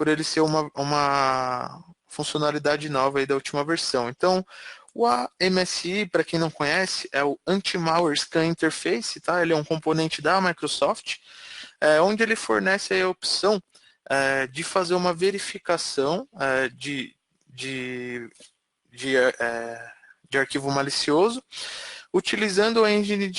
por ele ser uma funcionalidade nova aí da última versão. Então, o AMSI, para quem não conhece, é o Anti-Malware Scan Interface, tá? Ele é um componente da Microsoft, onde ele fornece aí a opção de fazer uma verificação de arquivo malicioso, utilizando a engine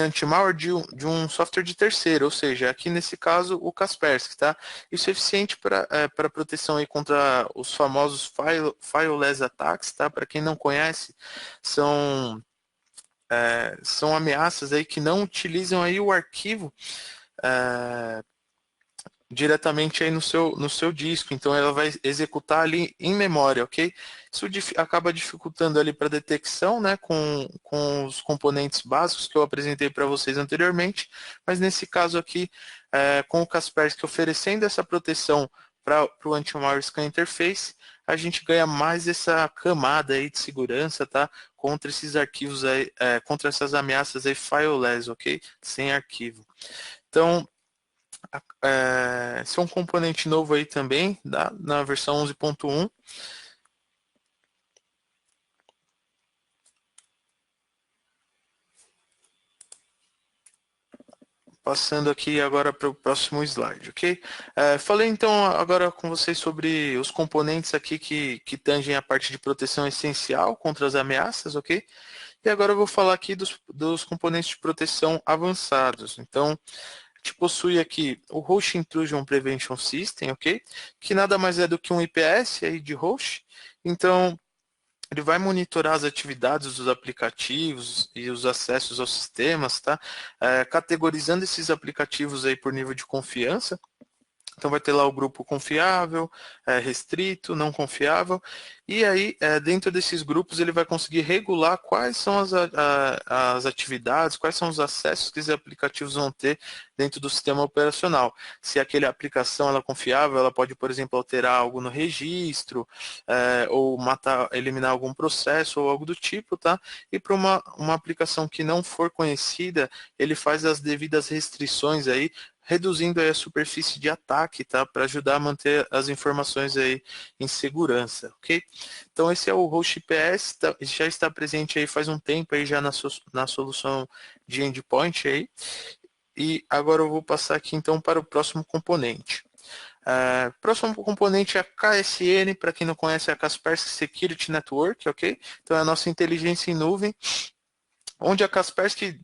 anti-malware de um software de terceiro, ou seja, aqui nesse caso o Kaspersky, tá? Isso é eficiente para proteção aí contra os famosos fileless attacks, tá? Para quem não conhece, são ameaças aí que não utilizam aí o arquivo diretamente aí no seu disco, então ela vai executar ali em memória, ok? Isso acaba dificultando ali para detecção, né, com os componentes básicos que eu apresentei para vocês anteriormente, mas nesse caso aqui, com o Kaspersky oferecendo essa proteção para o Anti-Malware Scan Interface, a gente ganha mais essa camada aí de segurança, tá? Contra esses arquivos aí, contra essas ameaças aí fileless, ok? Sem arquivo. Então, esse é um componente novo aí também, na versão 11.1. Passando aqui agora para o próximo slide, ok? Falei então agora com vocês sobre os componentes aqui que tangem a parte de proteção essencial contra as ameaças, ok? E agora eu vou falar aqui dos componentes de proteção avançados. Então, a gente possui aqui o Host Intrusion Prevention System, ok? Que nada mais é do que um IPS aí de host. Então, ele vai monitorar as atividades dos aplicativos e os acessos aos sistemas, tá? Categorizando esses aplicativos aí por nível de confiança. Então vai ter lá o grupo confiável, restrito, não confiável, e aí dentro desses grupos ele vai conseguir regular quais são as atividades, quais são os acessos que esses aplicativos vão ter dentro do sistema operacional. Se aquela aplicação ela é confiável, ela pode, por exemplo, alterar algo no registro, ou eliminar algum processo ou algo do tipo, tá? E para uma aplicação que não for conhecida, ele faz as devidas restrições aí, reduzindo aí a superfície de ataque, tá? Para ajudar a manter as informações aí em segurança, ok? Então esse é o Host IPS, já está presente aí faz um tempo aí já na solução de endpoint aí. E agora eu vou passar aqui então para o próximo componente. Próximo componente é a KSN, para quem não conhece é a Kaspersky Security Network, ok? Então é a nossa inteligência em nuvem, onde a Kaspersky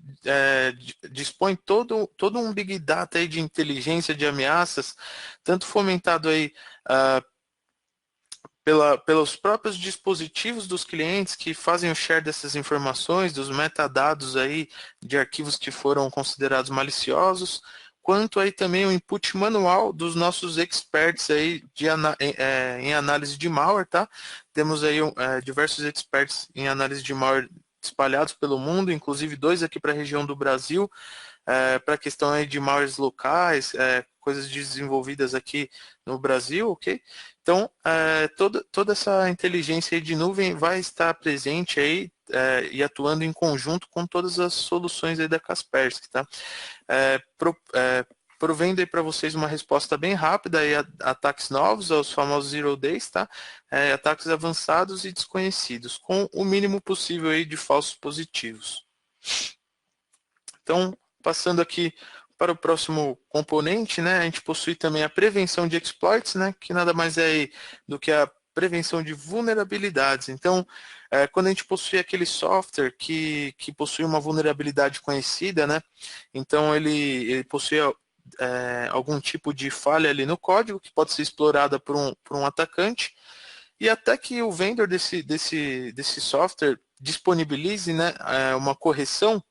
dispõe todo um Big Data aí de inteligência, de ameaças, tanto fomentado aí pelos próprios dispositivos dos clientes que fazem o share dessas informações, dos metadados aí de arquivos que foram considerados maliciosos, quanto aí também o input manual dos nossos experts aí em análise de malware, tá? Temos aí diversos experts em análise de malware espalhados pelo mundo, inclusive 2 aqui para a região do Brasil, para a questão aí de malwares locais, coisas desenvolvidas aqui no Brasil, ok? Então, toda essa inteligência aí de nuvem vai estar presente aí e atuando em conjunto com todas as soluções aí da Kaspersky, tá? Provendo aí para vocês uma resposta bem rápida aí a ataques novos, aos famosos Zero Days, tá? Ataques avançados e desconhecidos, com o mínimo possível aí de falsos positivos. Então, passando aqui para o próximo componente, né, a gente possui também a prevenção de exploits, né, que nada mais é do que a prevenção de vulnerabilidades. Então, quando a gente possui aquele software que possui uma vulnerabilidade conhecida, né, então ele possui algum tipo de falha ali no código que pode ser explorada por um atacante, e até que o vendor desse software disponibilize, né, uma correção,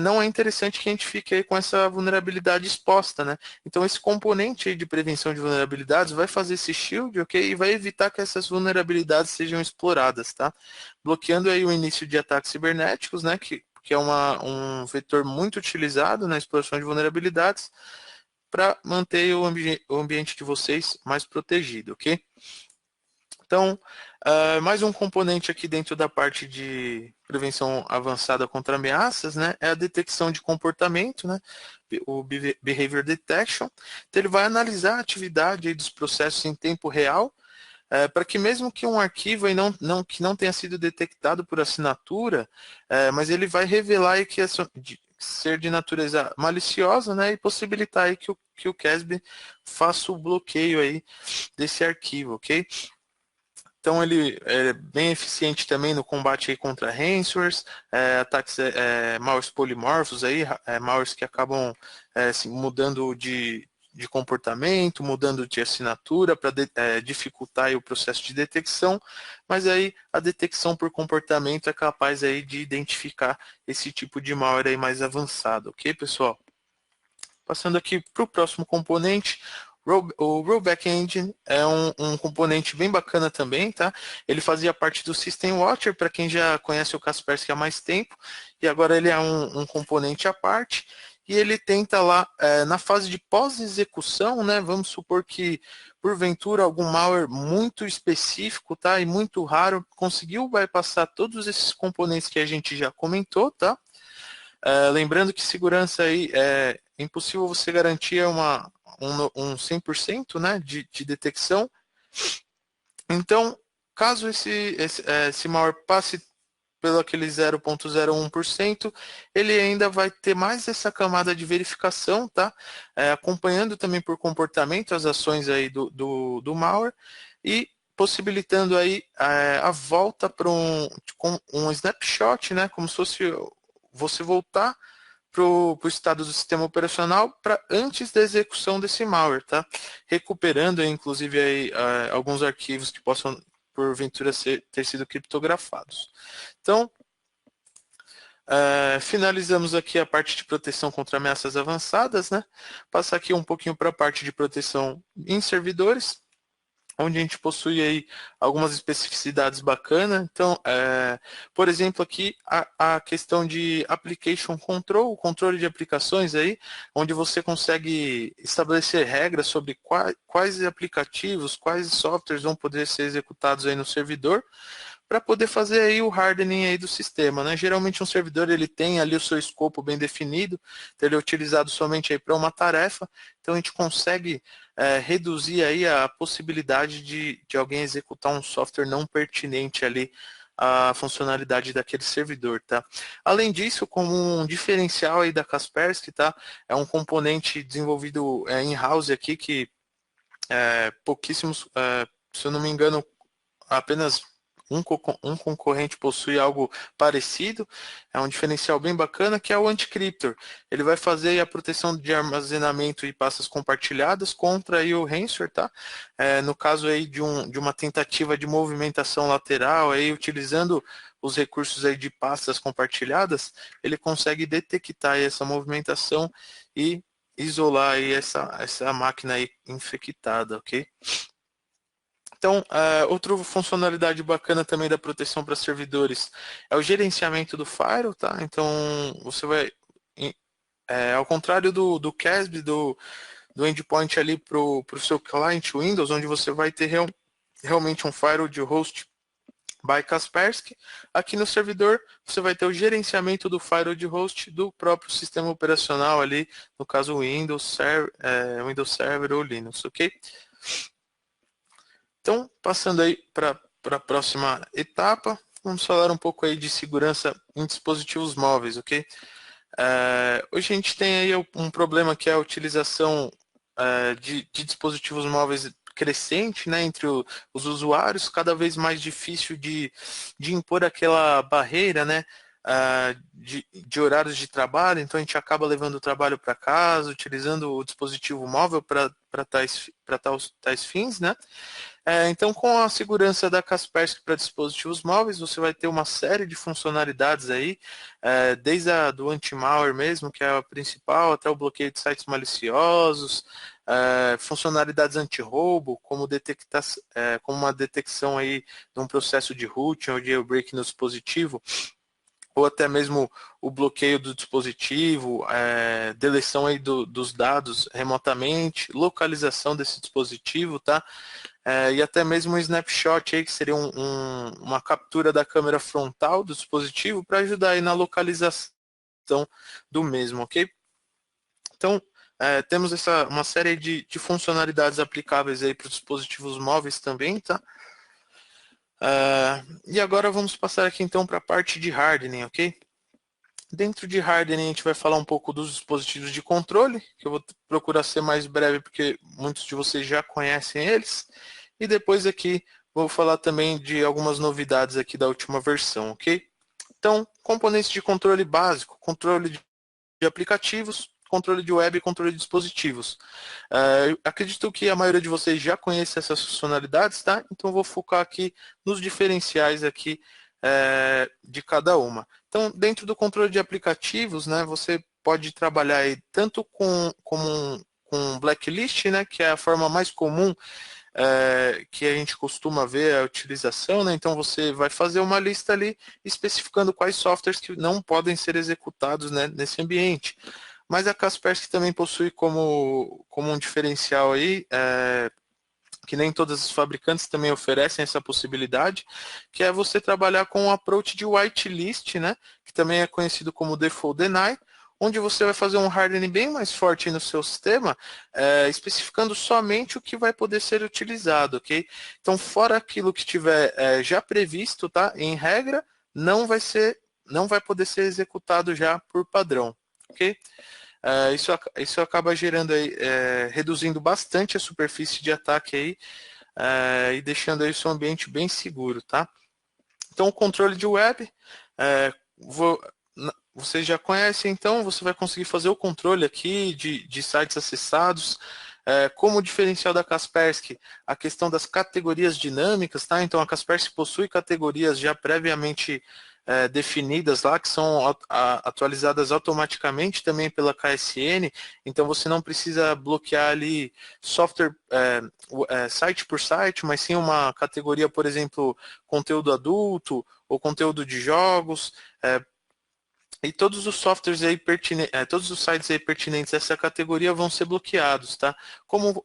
não é interessante que a gente fique aí com essa vulnerabilidade exposta, né? Então, esse componente aí de prevenção de vulnerabilidades vai fazer esse shield, ok? E vai evitar que essas vulnerabilidades sejam exploradas, tá? Bloqueando aí o início de ataques cibernéticos, né? Que é um vetor muito utilizado na exploração de vulnerabilidades para manter o ambiente de vocês mais protegido, ok? Então, mais um componente aqui dentro da parte de prevenção avançada contra ameaças, né, é a detecção de comportamento, né, o Behavior Detection. Então, ele vai analisar a atividade aí dos processos em tempo real, para que mesmo que um arquivo aí que não tenha sido detectado por assinatura, mas ele vai revelar aí que ser de natureza maliciosa, né, e possibilitar aí que o CASB faça o bloqueio aí desse arquivo, ok? Então ele é bem eficiente também no combate aí contra ransomwares, ataques malwares polimorfos aí, malwares que acabam assim, mudando de comportamento, mudando de assinatura para dificultar aí o processo de detecção, mas aí a detecção por comportamento é capaz aí de identificar esse tipo de malware aí mais avançado, ok, pessoal? Passando aqui para o próximo componente, o Rollback Engine é um componente bem bacana também, tá? Ele fazia parte do System Watcher, para quem já conhece o Kaspersky há mais tempo, e agora ele é um componente à parte, e ele tenta lá, na fase de pós-execução, né? Vamos supor que, porventura, algum malware muito específico, tá? E muito raro, conseguiu bypassar todos esses componentes que a gente já comentou, tá? Lembrando que segurança aí é impossível você garantir um 100%, né, de detecção. Então, caso esse malware passe pelo aquele 0,01%, ele ainda vai ter mais essa camada de verificação, tá? Acompanhando também por comportamento as ações aí do malware e possibilitando aí a volta para um snapshot, né? Como se fosse você voltar para o estado do sistema operacional para antes da execução desse malware, tá? Recuperando, inclusive, aí, alguns arquivos que possam, porventura, ter sido criptografados. Então, finalizamos aqui a parte de proteção contra ameaças avançadas, né? Passar aqui um pouquinho para a parte de proteção em servidores, onde a gente possui aí algumas especificidades bacanas. Então, por exemplo, aqui a questão de application control, o controle de aplicações aí, onde você consegue estabelecer regras sobre quais aplicativos, quais softwares vão poder ser executados aí no servidor, para poder fazer aí o hardening aí do sistema, né? Geralmente um servidor ele tem ali o seu escopo bem definido, então ele é utilizado somente aí para uma tarefa, então a gente consegue reduzir aí a possibilidade de alguém executar um software não pertinente ali à funcionalidade daquele servidor, tá? Além disso, como um diferencial aí da Kaspersky, tá? É um componente desenvolvido in-house aqui que pouquíssimos, se eu não me engano, apenas um concorrente possui algo parecido, é um diferencial bem bacana, que é o Anticryptor. Ele vai fazer a proteção de armazenamento e pastas compartilhadas contra aí o ransomware, tá? No caso aí de uma tentativa de movimentação lateral, aí, utilizando os recursos aí de pastas compartilhadas, ele consegue detectar aí essa movimentação e isolar aí essa máquina aí infectada, ok? Então, outra funcionalidade bacana também da proteção para servidores é o gerenciamento do firewall, tá? Então, você vai, ao contrário do CASB, do endpoint ali para o seu cliente Windows, onde você vai ter realmente um firewall de host by Kaspersky, aqui no servidor você vai ter o gerenciamento do firewall de host do próprio sistema operacional ali, no caso Windows Server ou Linux, ok? Então, passando aí para a próxima etapa, vamos falar um pouco aí de segurança em dispositivos móveis, ok? Hoje a gente tem aí um problema que é a utilização de dispositivos móveis crescente, né, entre os usuários, cada vez mais difícil de impor aquela barreira, né, de horários de trabalho, então a gente acaba levando o trabalho para casa, utilizando o dispositivo móvel para tais fins, né? Então, com a segurança da Kaspersky para dispositivos móveis, você vai ter uma série de funcionalidades aí, desde a do anti-malware mesmo, que é a principal, até o bloqueio de sites maliciosos, funcionalidades anti-roubo, como uma detecção aí de um processo de root ou de jailbreak no dispositivo, ou até mesmo o bloqueio do dispositivo, deleção aí dos dados remotamente, localização desse dispositivo, tá? E até mesmo um snapshot aí, que seria uma captura da câmera frontal do dispositivo para ajudar aí na localização do mesmo, ok? Então, temos uma série de funcionalidades aplicáveis aí para os dispositivos móveis também, tá? E agora vamos passar aqui então para a parte de hardening, ok? Dentro de hardening a gente vai falar um pouco dos dispositivos de controle, que eu vou procurar ser mais breve porque muitos de vocês já conhecem eles. E depois aqui vou falar também de algumas novidades aqui da última versão, ok? Então, componentes de controle básico, controle de aplicativos, controle de web e controle de dispositivos. Acredito que a maioria de vocês já conhece essas funcionalidades, tá? Então, vou focar aqui nos diferenciais aqui de cada uma. Então, dentro do controle de aplicativos, né, você pode trabalhar aí tanto com blacklist, né, que é a forma mais comum que a gente costuma ver a utilização, né? Então você vai fazer uma lista ali especificando quais softwares que não podem ser executados, né, nesse ambiente. Mas a Kaspersky também possui como um diferencial aí, que nem todas as fabricantes também oferecem essa possibilidade, que é você trabalhar com um approach de whitelist, né, que também é conhecido como default deny, onde você vai fazer um hardening bem mais forte no seu sistema, especificando somente o que vai poder ser utilizado, ok? Então, fora aquilo que tiver já previsto, tá? Em regra, não vai poder ser executado já por padrão, ok? Isso acaba gerando aí, reduzindo bastante a superfície de ataque aí, e deixando aí o seu ambiente bem seguro, tá? Então, o controle de web, vocês já conhecem, então você vai conseguir fazer o controle aqui de sites acessados. Como diferencial da Kaspersky, a questão das categorias dinâmicas, tá? Então a Kaspersky possui categorias já previamente definidas lá, que são atualizadas automaticamente também pela KSN, então você não precisa bloquear ali software site por site, mas sim uma categoria, por exemplo, conteúdo adulto ou conteúdo de jogos, e todos os softwares aí todos os sites aí pertinentes a essa categoria vão ser bloqueados, tá? Como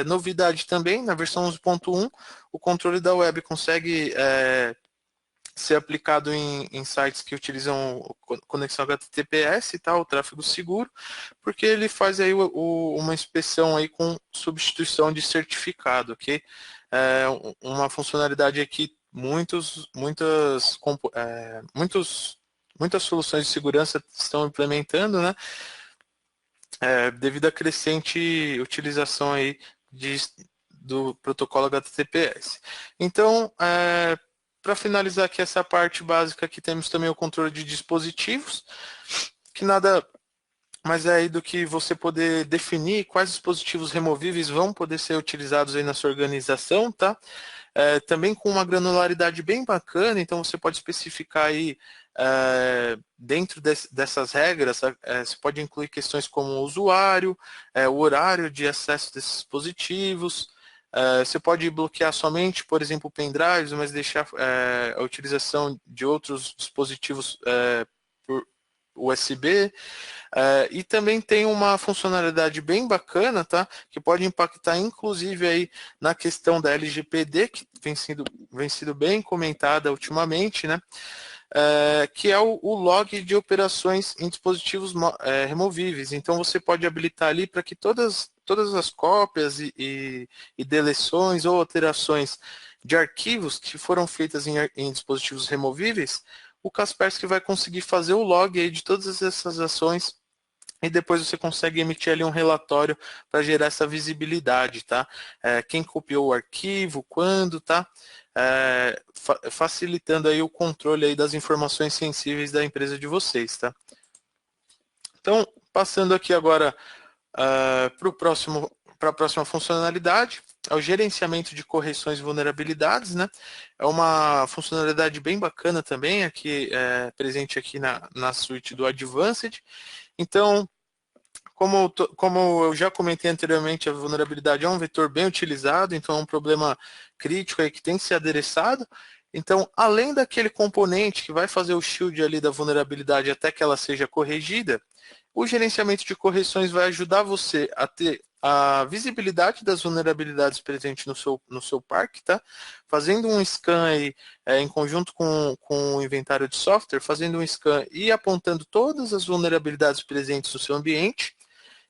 novidade também, na versão 11.1, o controle da web consegue ser aplicado em sites que utilizam conexão HTTPS, tá? O tráfego seguro, porque ele faz aí uma inspeção aí com substituição de certificado, ok? Uma funcionalidade aqui muitas soluções de segurança estão implementando, né? Devido à crescente utilização aí do protocolo HTTPS. Então, para finalizar aqui essa parte básica, aqui temos também o controle de dispositivos, que nada mais é aí do que você poder definir quais dispositivos removíveis vão poder ser utilizados aí na sua organização, tá? Também com uma granularidade bem bacana, então você pode especificar aí dentro dessas regras, você pode incluir questões como o usuário, o horário de acesso desses dispositivos, você pode bloquear somente, por exemplo, pendrives, mas deixar a utilização de outros dispositivos por USB. E também tem uma funcionalidade bem bacana, tá? Que pode impactar inclusive aí na questão da LGPD, que vem sido bem comentada ultimamente, né? Que é o log de operações em dispositivos removíveis. Então você pode habilitar ali para que todas as cópias e deleções ou alterações de arquivos que foram feitas em dispositivos removíveis, o Kaspersky vai conseguir fazer o log aí de todas essas ações e depois você consegue emitir ali um relatório para gerar essa visibilidade, tá? Quem copiou o arquivo, quando, tá? Facilitando aí o controle aí das informações sensíveis da empresa de vocês, tá? Então, passando aqui agora para a próxima funcionalidade, é o gerenciamento de correções e vulnerabilidades, né? É uma funcionalidade bem bacana também, aqui, presente aqui na suíte do Advanced. Então, como eu já comentei anteriormente, a vulnerabilidade é um vetor bem utilizado, então é um problema crítico aí que tem que ser adereçado. Então, além daquele componente que vai fazer o shield ali da vulnerabilidade até que ela seja corrigida, o gerenciamento de correções vai ajudar você a ter a visibilidade das vulnerabilidades presentes no seu parque, tá? Fazendo um scan aí, em conjunto com o inventário de software, fazendo um scan e apontando todas as vulnerabilidades presentes no seu ambiente.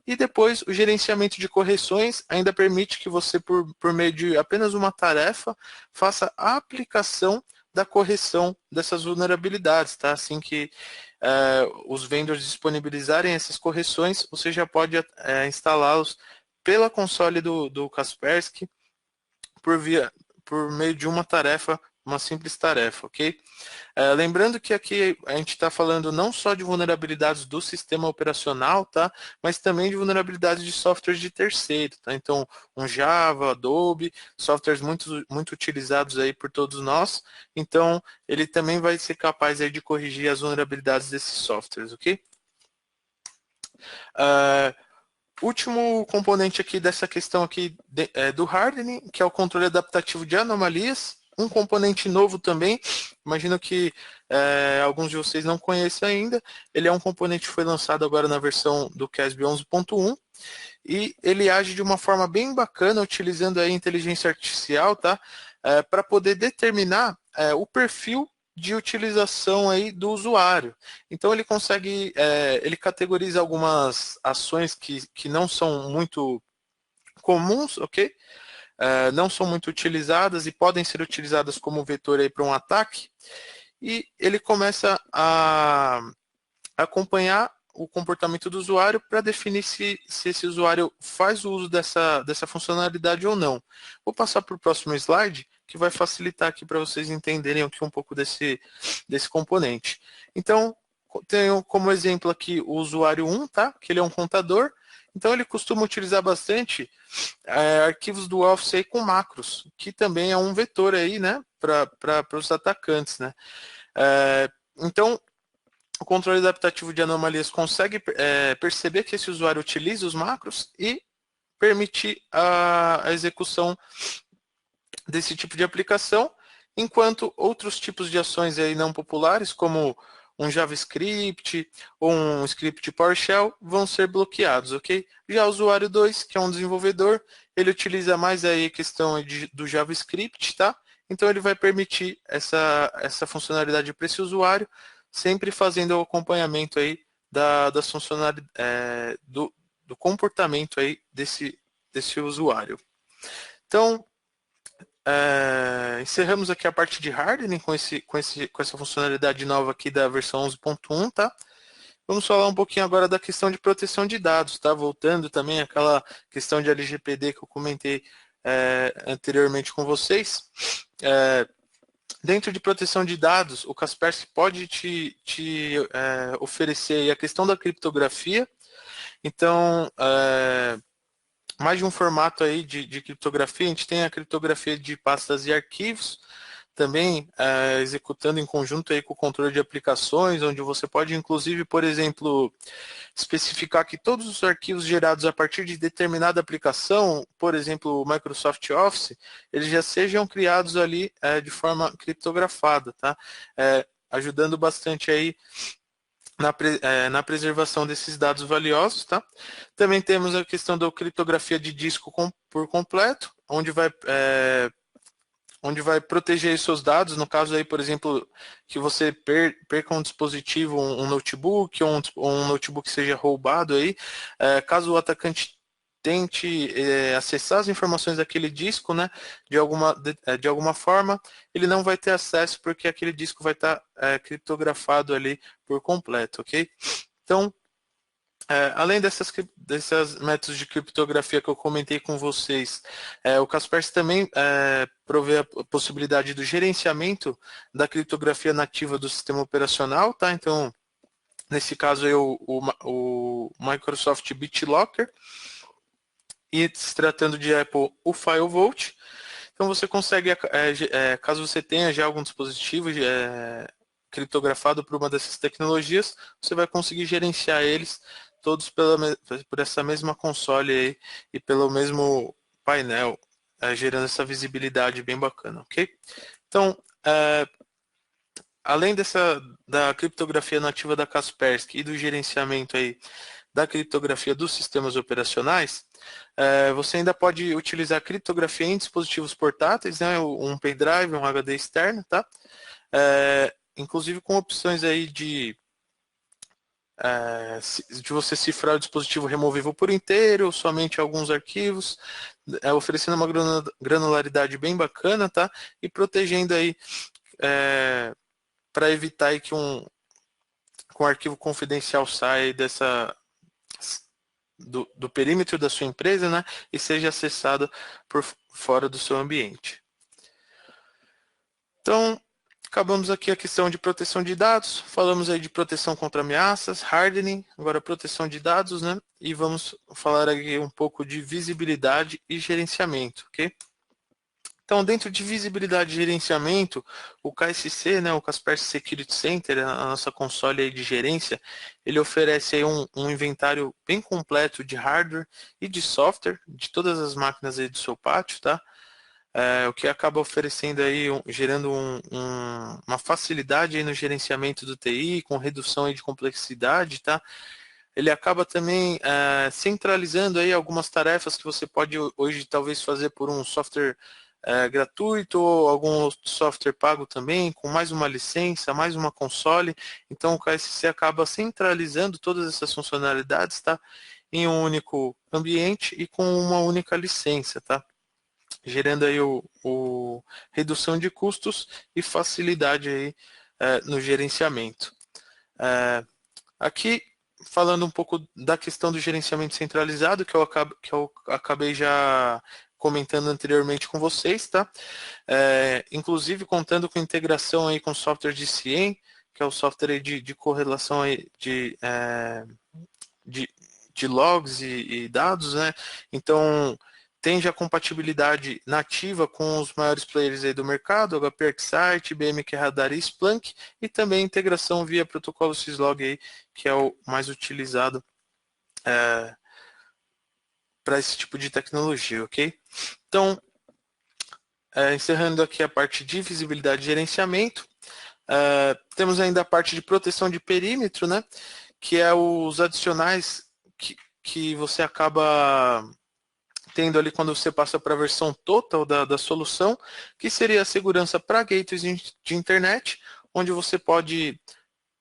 E depois, o gerenciamento de correções ainda permite que você, por meio de apenas uma tarefa, faça a aplicação da correção dessas vulnerabilidades, tá? Assim que os vendors disponibilizarem essas correções, você já pode instalá-los pela console do Kaspersky por meio de uma tarefa, uma simples tarefa, ok? Lembrando que aqui a gente está falando não só de vulnerabilidades do sistema operacional, tá? Mas também de vulnerabilidades de softwares de terceiro, tá? Então, um Java, Adobe, softwares muito utilizados aí por todos nós. Então, ele também vai ser capaz aí de corrigir as vulnerabilidades desses softwares, ok? Último componente aqui dessa questão aqui do hardening, que é o controle adaptativo de anomalias. Um componente novo também, imagino que alguns de vocês não conhecem ainda. Ele é um componente que foi lançado agora na versão do CASB 11.1 e ele age de uma forma bem bacana, utilizando a inteligência artificial, tá? Para poder determinar o perfil de utilização aí do usuário. Então ele consegue, ele categoriza algumas ações que não são muito comuns, ok? Não são muito utilizadas e podem ser utilizadas como vetor aí para um ataque. E ele começa a acompanhar o comportamento do usuário para definir se esse usuário faz o uso dessa funcionalidade ou não. Vou passar para o próximo slide, que vai facilitar aqui para vocês entenderem aqui um pouco desse componente. Então, tenho como exemplo aqui o usuário 1, tá? Que ele é um contador. Então, ele costuma utilizar bastante arquivos do Office aí com macros, que também é um vetor aí, né? Para os atacantes, né? Então, o controle adaptativo de anomalias consegue perceber que esse usuário utiliza os macros e permitir a execução desse tipo de aplicação, enquanto outros tipos de ações aí não populares, como um JavaScript ou um script PowerShell, vão ser bloqueados, ok? Já o usuário 2, que é um desenvolvedor, ele utiliza mais aí a questão do JavaScript, tá? Então ele vai permitir essa funcionalidade para esse usuário, sempre fazendo o acompanhamento aí das funcionalidades, do comportamento aí desse usuário. Então, encerramos aqui a parte de hardening com essa funcionalidade nova aqui da versão 11.1, tá? Vamos falar um pouquinho agora da questão de proteção de dados, tá? Voltando também àquela questão de LGPD que eu comentei anteriormente com vocês. Dentro de proteção de dados, o Kaspersky pode te oferecer a questão da criptografia. Então, mais de um formato aí de criptografia, a gente tem a criptografia de pastas e arquivos, também executando em conjunto aí com o controle de aplicações, onde você pode, inclusive, por exemplo, especificar que todos os arquivos gerados a partir de determinada aplicação, por exemplo, o Microsoft Office, eles já sejam criados ali de forma criptografada, tá? Ajudando bastante aí na preservação desses dados valiosos, tá? Também temos a questão da criptografia de disco por completo, onde vai proteger os seus dados, no caso aí, por exemplo, que você perca um dispositivo, um notebook, ou um notebook seja roubado aí, caso o atacante tente acessar as informações daquele disco, né, de alguma forma, ele não vai ter acesso porque aquele disco vai estar criptografado ali por completo, ok? Então, além desses métodos de criptografia que eu comentei com vocês, o Kaspersky também provê a possibilidade do gerenciamento da criptografia nativa do sistema operacional, tá? Então, nesse caso, o Microsoft BitLocker, e se tratando de Apple, o FileVault. Então, você consegue, caso você tenha já algum dispositivo criptografado por uma dessas tecnologias, você vai conseguir gerenciar eles todos por essa mesma console aí, e pelo mesmo painel, gerando essa visibilidade bem bacana, ok? Então, Além da criptografia nativa da Kaspersky e do gerenciamento aí da criptografia dos sistemas operacionais, você ainda pode utilizar criptografia em dispositivos portáteis, né, um pendrive, um HD externo, tá? Inclusive com opções aí de você cifrar o dispositivo removível por inteiro, somente alguns arquivos, oferecendo uma granularidade bem bacana, tá? E protegendo aí para evitar aí que um arquivo confidencial saia do perímetro da sua empresa, né, e seja acessado por fora do seu ambiente. Então, acabamos aqui a questão de proteção de dados, falamos aí de proteção contra ameaças, hardening, agora proteção de dados, né, e vamos falar aqui um pouco de visibilidade e gerenciamento, ok? Então, dentro de visibilidade e gerenciamento, o KSC, né, o Kaspersky Security Center, a nossa console aí de gerência, ele oferece aí um inventário bem completo de hardware e de software de todas as máquinas aí do seu pátio, tá? O que acaba oferecendo aí, gerando uma facilidade aí no gerenciamento do TI, com redução aí de complexidade, tá? Ele acaba também centralizando aí algumas tarefas que você pode hoje talvez fazer por um software gratuito ou algum software pago também, com mais uma licença, mais uma console. Então o KSC acaba centralizando todas essas funcionalidades, tá? Em um único ambiente e com uma única licença, tá? Gerando aí redução de custos e facilidade aí no gerenciamento. Aqui, falando um pouco da questão do gerenciamento centralizado, que eu acabei já comentando anteriormente com vocês, tá? Inclusive contando com integração aí com software de CIEM, que é o software aí de correlação aí de logs e dados, né? Então, tem já compatibilidade nativa com os maiores players aí do mercado, HP ArcSight, IBM QRadar e Splunk, e também integração via protocolo Syslog aí, que é o mais utilizado para esse tipo de tecnologia, ok? Então, encerrando aqui a parte de visibilidade e gerenciamento, temos ainda a parte de proteção de perímetro, né? Que é os adicionais que você acaba tendo ali quando você passa para a versão total da solução, que seria a segurança para gateways de internet, onde você pode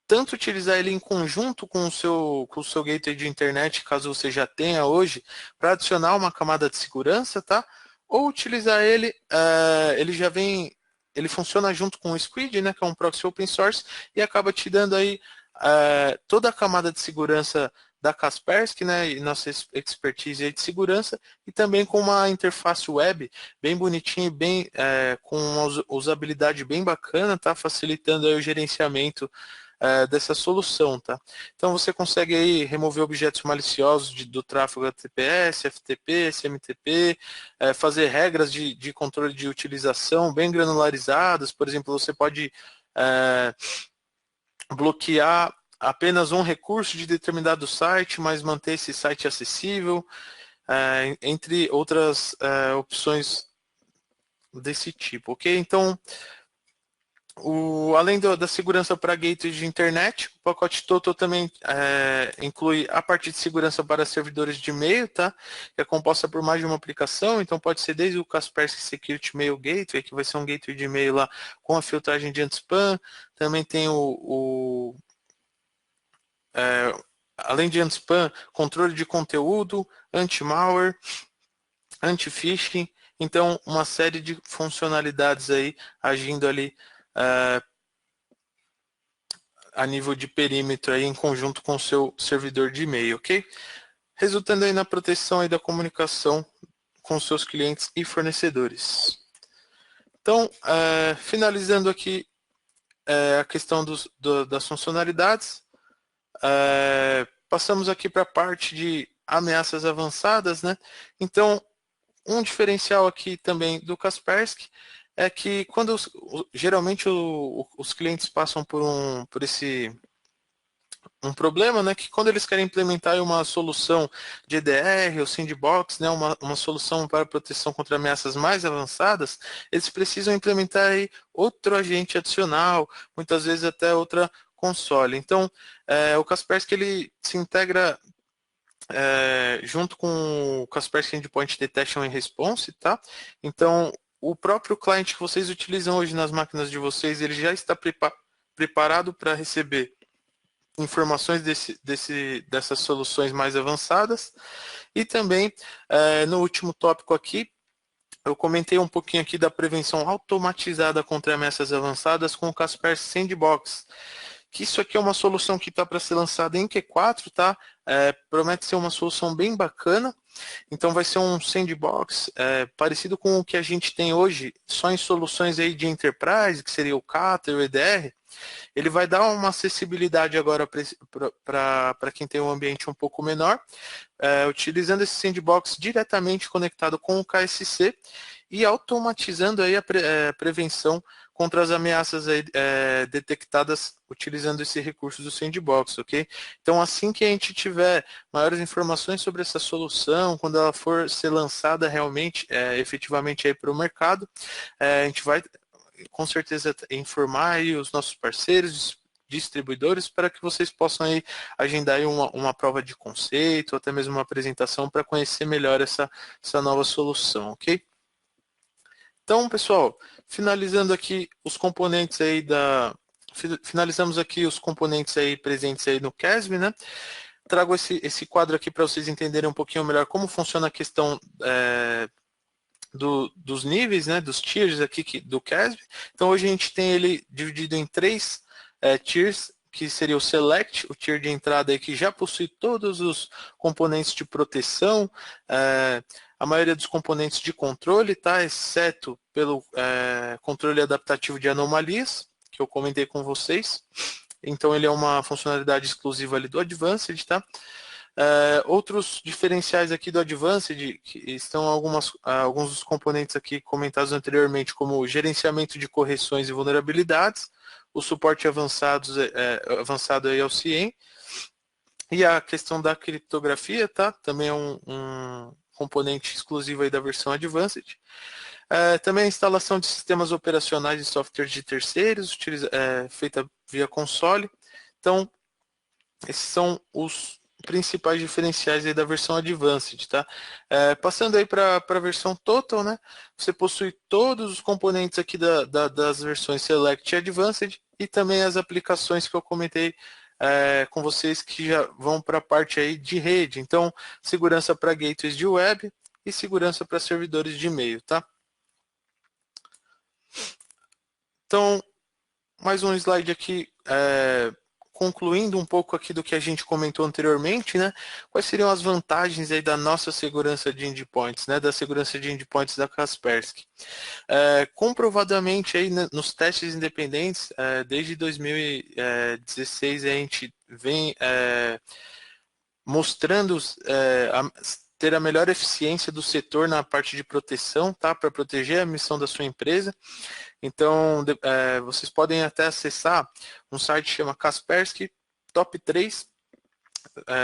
tanto utilizar ele em conjunto com o seu gateway de internet, caso você já tenha hoje, para adicionar uma camada de segurança, tá? Ou utilizar ele, ele já vem, ele funciona junto com o Squid, né, que é um proxy open source, e acaba te dando aí toda a camada de segurança da Kaspersky, né, e nossa expertise aí de segurança, e também com uma interface web bem bonitinha e bem, com uma usabilidade bem bacana, tá? Facilitando aí o gerenciamento dessa solução, tá? Então você consegue aí remover objetos maliciosos do tráfego HTTPS, FTP, SMTP, fazer regras de controle de utilização bem granularizadas. Por exemplo, você pode bloquear apenas um recurso de determinado site, mas manter esse site acessível, entre outras opções desse tipo, ok? Então, além da segurança para gateways de internet, o pacote Total também inclui a parte de segurança para servidores de e-mail, tá? Que é composta por mais de uma aplicação, então pode ser desde o Kaspersky Security Mail Gateway, que vai ser um gateway de e-mail lá com a filtragem de anti-spam, também tem além de anti-spam, controle de conteúdo, anti-malware, anti-phishing, então uma série de funcionalidades aí agindo ali a nível de perímetro aí em conjunto com o seu servidor de e-mail, ok? Resultando aí na proteção aí da comunicação com seus clientes e fornecedores. Então, finalizando aqui a questão das funcionalidades, passamos aqui para a parte de ameaças avançadas, né? Então, um diferencial aqui também do Kaspersky é que geralmente os clientes passam por esse um problema, né, que quando eles querem implementar uma solução de EDR ou sandbox, né, uma solução para proteção contra ameaças mais avançadas, eles precisam implementar aí outro agente adicional, muitas vezes até outra console. Então, o Kaspersky ele se integra junto com o Kaspersky Endpoint Detection and Response, tá? Então, o próprio cliente que vocês utilizam hoje nas máquinas de vocês, ele já está preparado para receber informações dessas soluções mais avançadas. E também, no último tópico aqui, eu comentei um pouquinho aqui da prevenção automatizada contra ameaças avançadas com o Kaspersky Sandbox. Que isso aqui é uma solução que está para ser lançada em Q4, tá? Promete ser uma solução bem bacana. Então vai ser um sandbox parecido com o que a gente tem hoje, só em soluções aí de enterprise, que seria o Cater, o EDR. Ele vai dar uma acessibilidade agora para quem tem um ambiente um pouco menor, utilizando esse sandbox diretamente conectado com o KSC e automatizando aí a prevenção contra as ameaças aí, detectadas utilizando esse recurso do sandbox, ok? Então, assim que a gente tiver maiores informações sobre essa solução, quando ela for ser lançada realmente, efetivamente aí para o mercado, a gente vai com certeza informar aí os nossos parceiros, distribuidores, para que vocês possam aí agendar aí uma prova de conceito, ou até mesmo uma apresentação para conhecer melhor essa nova solução, ok? Então, pessoal, finalizando aqui os componentes aí finalizamos aqui os componentes aí presentes aí no CASB, né? Trago esse quadro aqui para vocês entenderem um pouquinho melhor como funciona a questão dos níveis, né, dos tiers aqui do CASB. Então, hoje a gente tem ele dividido em 3 tiers, que seria o Select, o tier de entrada aí que já possui todos os componentes de proteção, a maioria dos componentes de controle, tá, exceto pelo controle adaptativo de anomalias, que eu comentei com vocês. Então, ele é uma funcionalidade exclusiva ali do Advanced, tá? Outros diferenciais aqui do Advanced, que estão alguns dos componentes aqui comentados anteriormente, como o gerenciamento de correções e vulnerabilidades, o suporte avançado aí ao CIEM, e a questão da criptografia, tá? Também é um componente exclusivo aí da versão Advanced. Também a instalação de sistemas operacionais e softwares de terceiros, feita via console. Então, esses são os principais diferenciais aí da versão Advanced, tá? Passando aí para a versão Total, né? Você possui todos os componentes aqui das versões Select e Advanced e também as aplicações que eu comentei com vocês que já vão para a parte aí de rede. Então, segurança para gateways de web e segurança para servidores de e-mail, tá? Então, mais um slide aqui, concluindo um pouco aqui do que a gente comentou anteriormente, né? Quais seriam as vantagens aí da nossa segurança de endpoints, né? Da segurança de endpoints da Kaspersky? Comprovadamente aí nos testes independentes, desde 2016 a gente vem mostrando ter a melhor eficiência do setor na parte de proteção, tá? Para proteger a missão da sua empresa. Então, vocês podem até acessar um site que chama Kaspersky Top 3.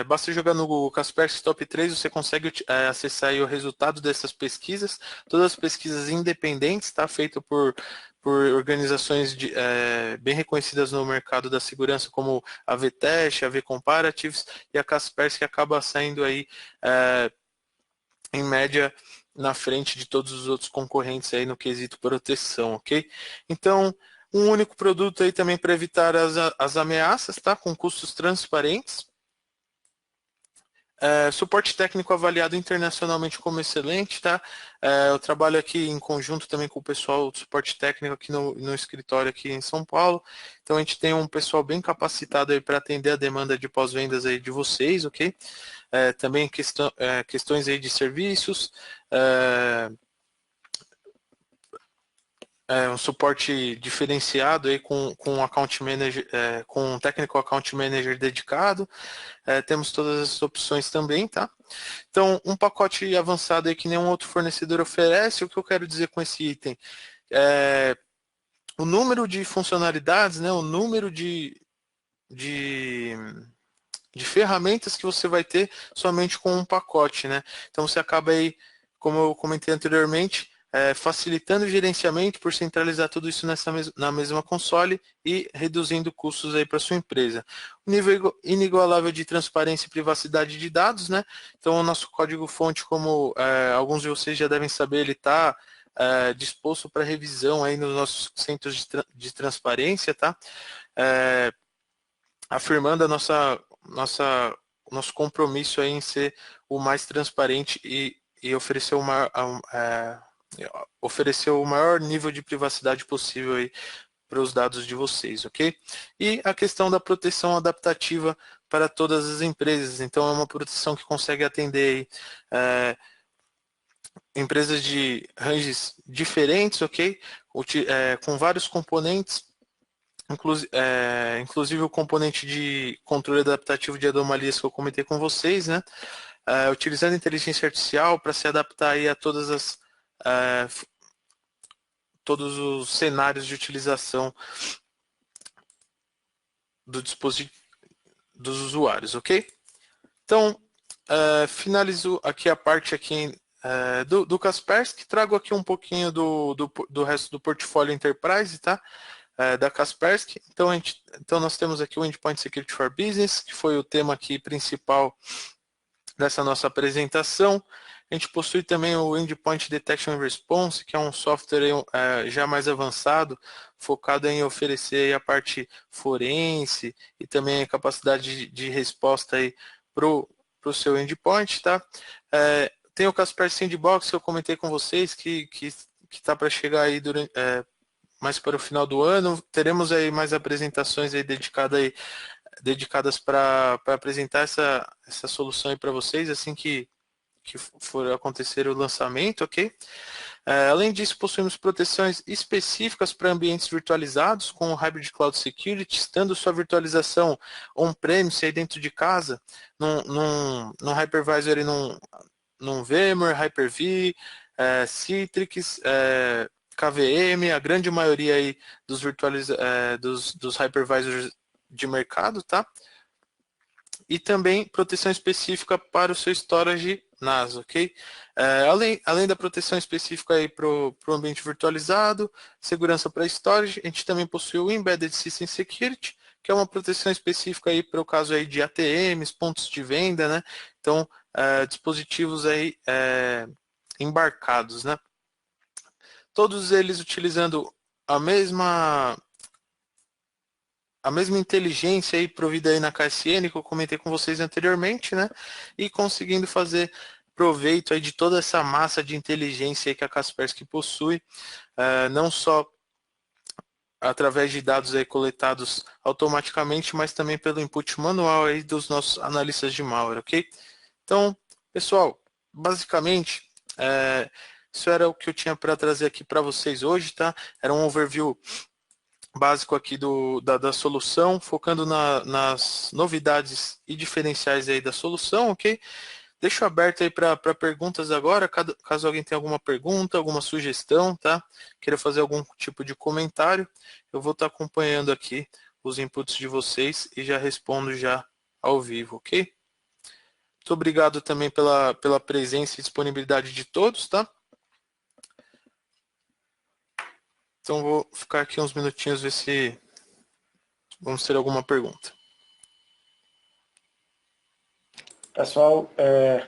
Basta jogar no Google Kaspersky Top 3, você consegue acessar aí o resultado dessas pesquisas. Todas as pesquisas independentes, tá? Feito por organizações bem reconhecidas no mercado da segurança, como a VTest, a V-Comparatives, e a Kaspersky acaba saindo aí, em média, na frente de todos os outros concorrentes aí no quesito proteção, ok? Então, um único produto aí também para evitar as ameaças, tá? Com custos transparentes. Suporte técnico avaliado internacionalmente como excelente, tá? Eu trabalho aqui em conjunto também com o pessoal do suporte técnico aqui no escritório aqui em São Paulo. Então a gente tem um pessoal bem capacitado aí para atender a demanda de pós-vendas aí de vocês, ok? Também questões aí de serviços, um suporte diferenciado aí com account manager, com um técnico account manager dedicado. Temos todas essas opções também, tá? Então, um pacote avançado aí que nenhum outro fornecedor oferece. O que eu quero dizer com esse item? O número de funcionalidades, né? O número de de ferramentas que você vai ter somente com um pacote, né? Então você acaba aí, como eu comentei anteriormente, facilitando o gerenciamento por centralizar tudo isso na mesma console e reduzindo custos aí para sua empresa. O nível inigualável de transparência e privacidade de dados, né? Então o nosso código-fonte, como alguns de vocês já devem saber, ele está disposto para revisão aí nos nossos centros de transparência, tá? Afirmando nosso compromisso aí em ser o mais transparente e oferecer oferecer o maior nível de privacidade possível aí para os dados de vocês, ok? E a questão da proteção adaptativa para todas as empresas. Então, é uma proteção que consegue atender empresas de ranges diferentes, ok? Com vários componentes, inclusive o componente de controle adaptativo de anomalias que eu comentei com vocês, né? Utilizando inteligência artificial para se adaptar aí a todos os cenários de utilização do dispositivo dos usuários, ok? Então, finalizo aqui a parte aqui do Kaspersky, trago aqui um pouquinho do resto do portfólio Enterprise, tá? Da Kaspersky. Então nós temos aqui o Endpoint Security for Business, que foi o tema aqui principal dessa nossa apresentação. A gente possui também o Endpoint Detection and Response, que é um software já mais avançado, focado em oferecer a parte forense e também a capacidade de resposta para o seu endpoint. Tá? Tem o Kaspersky Sandbox, que eu comentei com vocês, que está para chegar aí mais para o final do ano. Teremos aí mais apresentações aí dedicadas para apresentar essa solução aí para vocês, assim que for acontecer o lançamento, ok? Além disso, possuímos proteções específicas para ambientes virtualizados com o Hybrid Cloud Security, estando sua virtualização on-premise aí dentro de casa, num hypervisor e num VMware, Hyper-V, Citrix, KVM, a grande maioria aí dos hypervisors de mercado, tá? E também proteção específica para o seu storage NAS, ok? Além da proteção específica aí para o ambiente virtualizado, segurança para storage, a gente também possui o Embedded System Security, que é uma proteção específica aí para o caso aí de ATMs, pontos de venda, né? Então, dispositivos aí embarcados, né? Todos eles utilizando a mesma inteligência aí provida aí na KSN, que eu comentei com vocês anteriormente, né? E conseguindo fazer proveito aí de toda essa massa de inteligência aí que a Kaspersky possui, não só através de dados aí coletados automaticamente, mas também pelo input manual aí dos nossos analistas de malware, ok? Então, pessoal, basicamente, isso era o que eu tinha para trazer aqui para vocês hoje, tá? Era um overview básico aqui da solução, focando nas novidades e diferenciais aí da solução, ok? Deixo aberto aí para perguntas agora, caso alguém tenha alguma pergunta, alguma sugestão, tá? Queira fazer algum tipo de comentário, eu vou estar acompanhando aqui os inputs de vocês e já respondo já ao vivo, ok? Muito obrigado também pela presença e disponibilidade de todos, tá? Então vou ficar aqui uns minutinhos, ver se vamos ter alguma pergunta. Pessoal,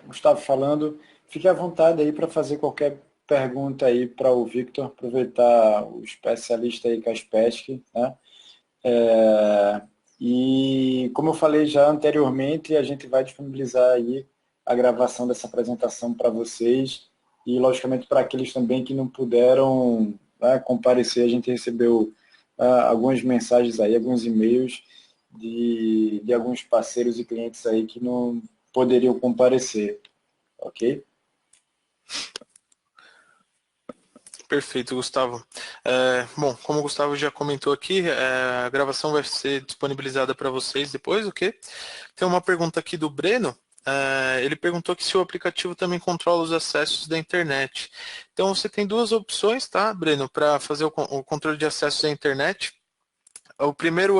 Gustavo falando, fique à vontade aí para fazer qualquer pergunta aí para o Victor, aproveitar o especialista aí Kaspersky, né? E como eu falei já anteriormente, a gente vai disponibilizar aí a gravação dessa apresentação para vocês e, logicamente, para aqueles também que não puderam, né, comparecer, a gente recebeu algumas mensagens aí, alguns e-mails de alguns parceiros e clientes aí que não poderiam comparecer, ok? Perfeito, Gustavo. Bom, como o Gustavo já comentou aqui, a gravação vai ser disponibilizada para vocês depois, ok? Tem uma pergunta aqui do Breno. Ele perguntou que se o aplicativo também controla os acessos da internet. Então, você tem duas opções, tá, Breno, para fazer o controle de acessos à internet. O primeiro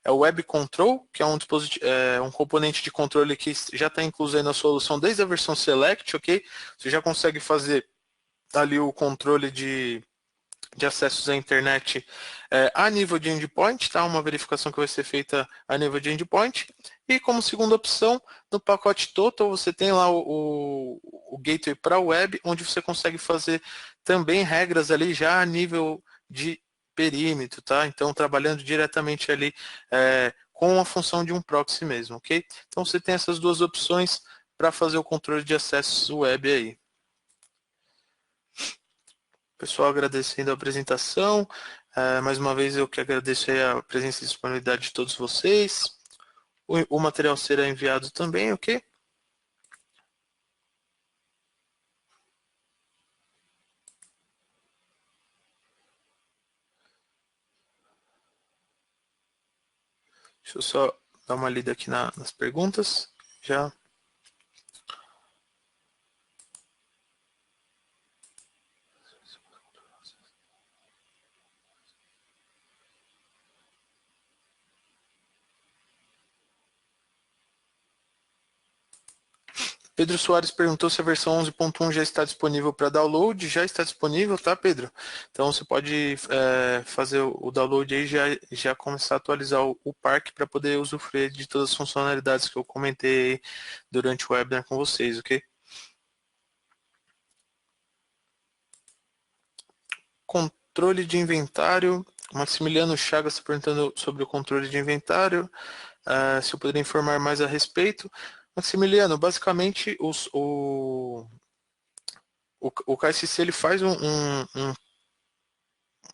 é o Web Control, que é um componente de controle que já está incluso aí na solução desde a versão Select, ok? Você já consegue fazer ali o controle de acessos à internet a nível de endpoint, tá? Uma verificação que vai ser feita a nível de endpoint. E como segunda opção, no pacote Total, você tem lá o gateway para web, onde você consegue fazer também regras ali já a nível de perímetro, tá? Então, trabalhando diretamente ali com a função de um proxy mesmo, ok? Então, você tem essas duas opções para fazer o controle de acessos web aí. Pessoal, agradecendo a apresentação. Mais uma vez eu que agradeço a presença e disponibilidade de todos vocês. O material será enviado também, ok? Deixa eu só dar uma lida aqui nas perguntas. Já. Pedro Soares perguntou se a versão 11.1 já está disponível para download. Já está disponível, tá, Pedro? Então você pode fazer o download aí e já começar a atualizar o parque para poder usufruir de todas as funcionalidades que eu comentei durante o webinar com vocês, ok? Controle de inventário. Maximiliano Chagas está perguntando sobre o controle de inventário. Se eu poderia informar mais a respeito. Maximiliano, basicamente o KSC ele faz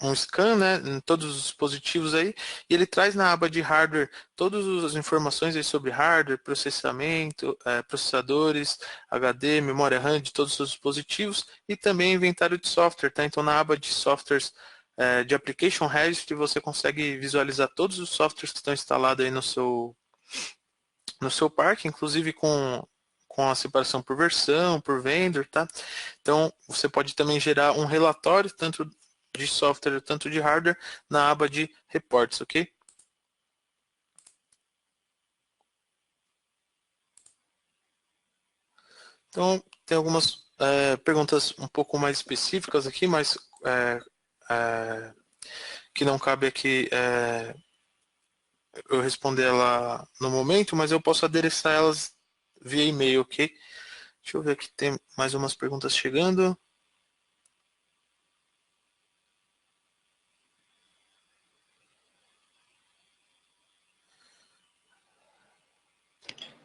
um scan, né, em todos os dispositivos aí, e ele traz na aba de hardware todas as informações aí sobre hardware, processamento, processadores, HD, memória RAM de todos os dispositivos e também inventário de software, tá? Então na aba de softwares de Application Registry você consegue visualizar todos os softwares que estão instalados aí no seu parque, inclusive com a separação por versão, por vendor, tá? Então, você pode também gerar um relatório, tanto de software, tanto de hardware, na aba de reports, ok? Então, tem algumas perguntas um pouco mais específicas aqui, mas que não cabe aqui eu responder ela no momento, mas eu posso adereçar elas via e-mail, ok? Deixa eu ver aqui, tem mais umas perguntas chegando.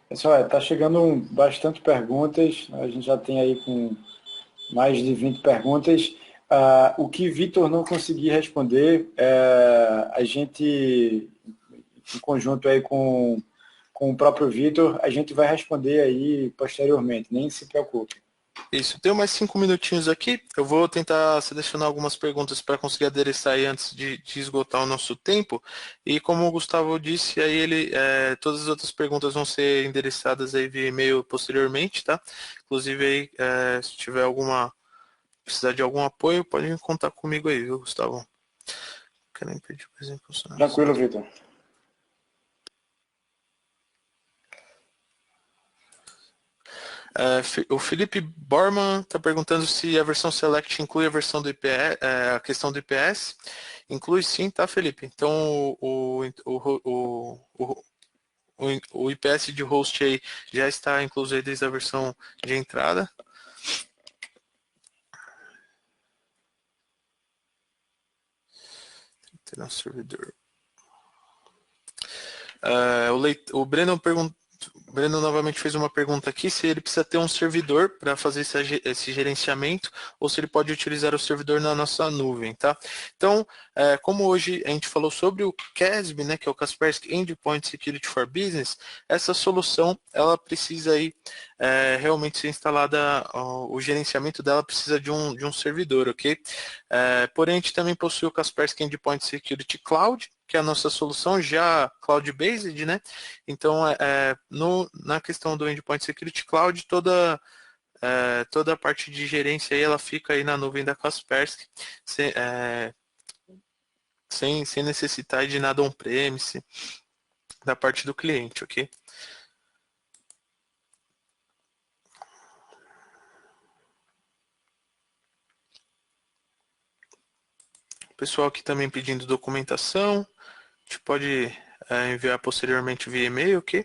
Pessoal, está chegando bastante perguntas, a gente já tem aí com mais de 20 perguntas. O que Vitor não conseguir responder, a gente, em conjunto aí com o próprio Vitor, a gente vai responder aí posteriormente, nem se preocupe. Isso, tenho mais 5 minutinhos aqui. Eu vou tentar selecionar algumas perguntas para conseguir adereçar aí antes de esgotar o nosso tempo. E como o Gustavo disse, aí todas as outras perguntas vão ser endereçadas aí via e-mail posteriormente, tá? Inclusive aí, se tiver precisar de algum apoio, pode contar comigo aí, viu, Gustavo? Querem pedir, por exemplo, Tranquilo, Vitor. O Felipe Borman está perguntando se a versão Select inclui a versão do IPS, a questão do IPS. Inclui sim, tá, Felipe? Então o IPS de host aí já está incluso aí desde a versão de entrada. Tem um servidor. O Breno perguntou. O Breno novamente fez uma pergunta aqui, se ele precisa ter um servidor para fazer esse gerenciamento ou se ele pode utilizar o servidor na nossa nuvem, tá? Então, como hoje a gente falou sobre o CASB, né, que é o Kaspersky Endpoint Security for Business, essa solução, ela precisa aí realmente ser instalada, o gerenciamento dela precisa de um servidor, ok? Porém, a gente também possui o Kaspersky Endpoint Security Cloud, que é a nossa solução já cloud-based, né? Então, na questão do Endpoint Security Cloud, toda a parte de gerência aí, ela fica aí na nuvem da Kaspersky, sem necessitar de nada on-premise. da parte do cliente, ok? Pessoal aqui também pedindo documentação, a gente pode enviar posteriormente via e-mail, ok?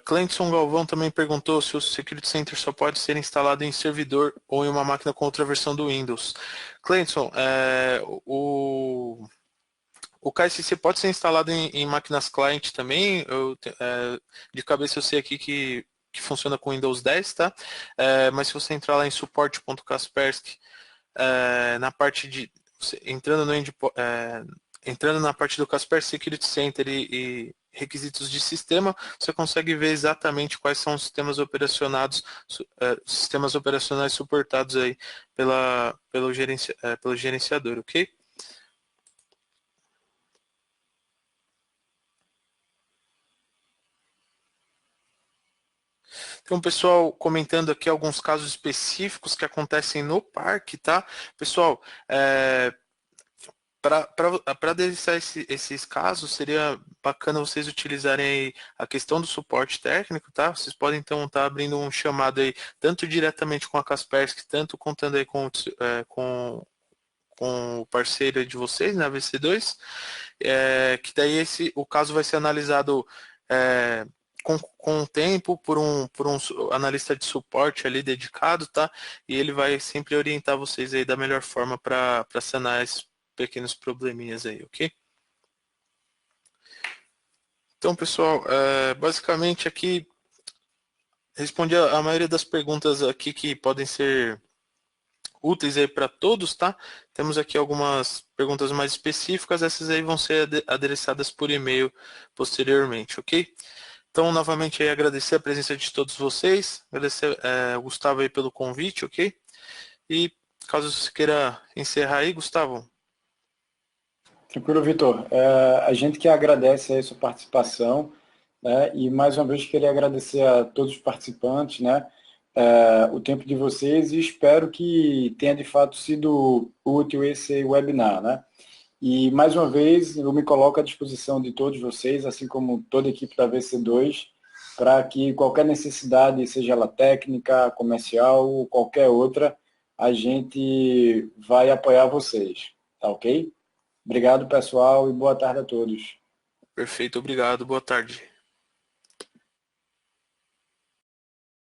Clenson Galvão também perguntou se o Security Center só pode ser instalado em servidor ou em uma máquina com outra versão do Windows. Clenson, o KSC pode ser instalado em máquinas client também. De cabeça eu sei aqui que funciona com Windows 10, tá? Mas se você entrar lá em support.kaspersky, na parte de entrando no entrando na parte do Kaspersky Security Center e requisitos de sistema, você consegue ver exatamente quais são os sistemas operacionais suportados aí pelo gerenciador, ok? Então, pessoal, comentando aqui alguns casos específicos que acontecem no parque, tá? Pessoal, para adereçar esses casos, seria bacana vocês utilizarem a questão do suporte técnico, tá? Vocês podem, então, estar abrindo um chamado aí, tanto diretamente com a Kaspersky, tanto contando aí com o parceiro de vocês, né, a VC2, que daí o caso vai ser analisado com o tempo por um analista de suporte ali dedicado, tá? E ele vai sempre orientar vocês aí da melhor forma para sanar esses pequenos probleminhas aí, ok? Então, pessoal, basicamente aqui respondi a maioria das perguntas aqui que podem ser úteis aí para todos, tá? Temos aqui algumas perguntas mais específicas, essas aí vão ser adereçadas por e-mail posteriormente, ok? Então, novamente, aí, agradecer a presença de todos vocês, agradecer ao Gustavo aí pelo convite, ok? E caso você queira encerrar aí, Gustavo. Tranquilo, Vitor. A gente que agradece a sua participação, né? E mais uma vez queria agradecer a todos os participantes, né? O tempo de vocês e espero que tenha de fato sido útil esse webinar, né? E mais uma vez eu me coloco à disposição de todos vocês, assim como toda a equipe da VC2, para que qualquer necessidade, seja ela técnica, comercial ou qualquer outra, a gente vai apoiar vocês, tá ok? Obrigado, pessoal, e boa tarde a todos. Perfeito, obrigado, boa tarde.